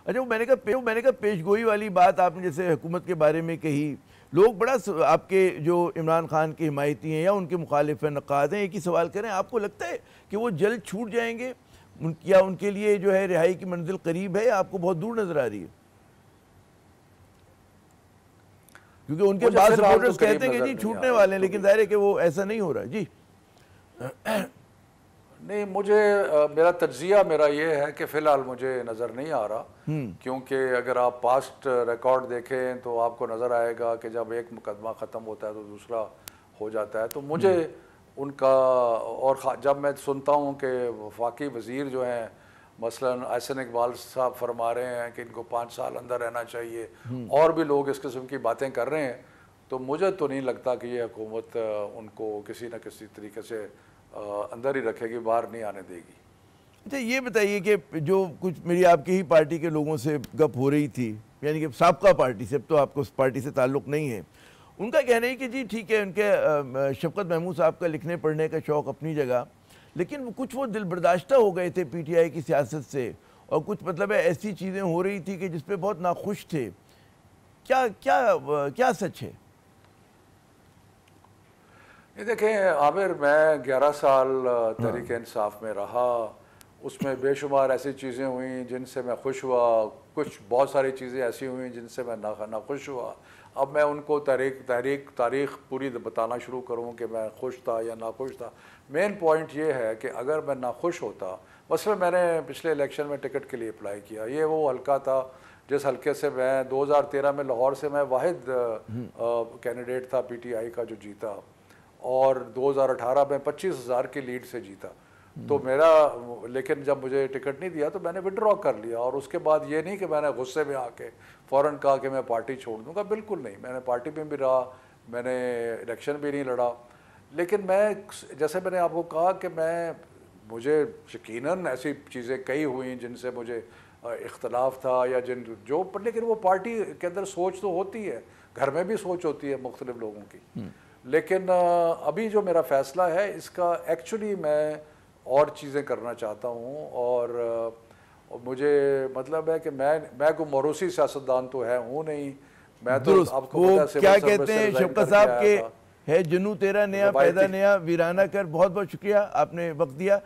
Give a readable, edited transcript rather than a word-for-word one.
अच्छा, वो मैंने कहा पेशगोई वाली बात आपने जैसे हुकूमत के बारे में कही, लोग बड़ा आपके जो इमरान खान के हिमायती हैं या उनके मुखालिफ नक़ाद हैं, एक ही सवाल करें, आपको लगता है कि वो जल्द छूट जाएंगे या उनके लिए जो है रिहाई की मंजिल करीब है या आपको बहुत दूर नजर आ रही है? क्योंकि उनके बाद सपोर्टर्स कहते हैं कि जी छूटने वाले हैं, लेकिन जाहिर है कि वो ऐसा नहीं हो रहा। जी नहीं, मुझे मेरा तज्जिया मेरा ये है कि फ़िलहाल मुझे नज़र नहीं आ रहा, क्योंकि अगर आप पास्ट रिकॉर्ड देखें तो आपको नज़र आएगा कि जब एक मुकदमा ख़त्म होता है तो दूसरा हो जाता है। तो मुझे उनका, और जब मैं सुनता हूँ कि वफाकी वज़ीर जो हैं मसलन एहसन इकबाल साहब फरमा रहे हैं कि इनको 5 साल अंदर रहना चाहिए, और भी लोग इस किस्म की बातें कर रहे हैं, तो मुझे तो नहीं लगता कि ये हुकूमत उनको किसी न किसी तरीके से अंदर ही रखेगी, बाहर नहीं आने देगी। अच्छा, ये बताइए कि जो कुछ मेरी आपकी ही पार्टी के लोगों से गप हो रही थी, यानी कि साबका पार्टी से, अब तो आपको उस पार्टी से ताल्लुक़ नहीं है, उनका कहना है कि जी ठीक है, उनके शफकत महमूद साहब का लिखने पढ़ने का शौक़ अपनी जगह, लेकिन कुछ वो दिल बर्दाश्ता हो गए थे PTI की सियासत से, और कुछ मतलब है ऐसी चीज़ें हो रही थी कि जिस पे बहुत नाखुश थे। क्या क्या क्या सच है? ये देखें आमिर, मैं 11 साल तहरीक इंसाफ में रहा, उसमें बेशुमार ऐसी चीज़ें हुई जिनसे मैं खुश हुआ, कुछ बहुत सारी चीज़ें ऐसी हुई जिनसे मैं नाखुश हुआ। अब मैं उनको तारीख पूरी बताना शुरू करूँ कि मैं खुश था या नाखुश था, मेन पॉइंट ये है कि अगर मैं नाखुश होता, मसलन मैंने पिछले इलेक्शन में टिकट के लिए अप्लाई किया, ये वो हल्का था जिस हल्के से मैं 2013 में लाहौर से मैं वाहिद कैंडिडेट था PTI का जो जीता, और 2018 में 25,000 की लीड से जीता। तो मेरा, लेकिन जब मुझे टिकट नहीं दिया तो मैंने विड्रॉ कर लिया, और उसके बाद ये नहीं कि मैंने गुस्से में आके फ़ौरन कहा कि मैं पार्टी छोड़ दूंगा, बिल्कुल नहीं, मैंने पार्टी में भी रहा, मैंने इलेक्शन भी नहीं लड़ा। लेकिन मैं, जैसे मैंने आपको कहा कि मुझे यकीनन ऐसी चीज़ें कई हुई जिनसे मुझे इख्तलाफ था या लेकिन वो पार्टी के अंदर सोच तो होती है, घर में भी सोच होती है मुख्तलिफ लोगों की। लेकिन अभी जो मेरा फ़ैसला है इसका एक्चुअली मैं और चीज़ें करना चाहता हूँ, और मुझे मतलब है कि मैं कोई मरूसी सियासतदान तो हूँ नहीं, मैं तो आपको पता है क्या कहते हैं शफकत साहब के, है जुनू तेरा नया पैदा नया वीराना कर। बहुत बहुत शुक्रिया, आपने वक्त दिया।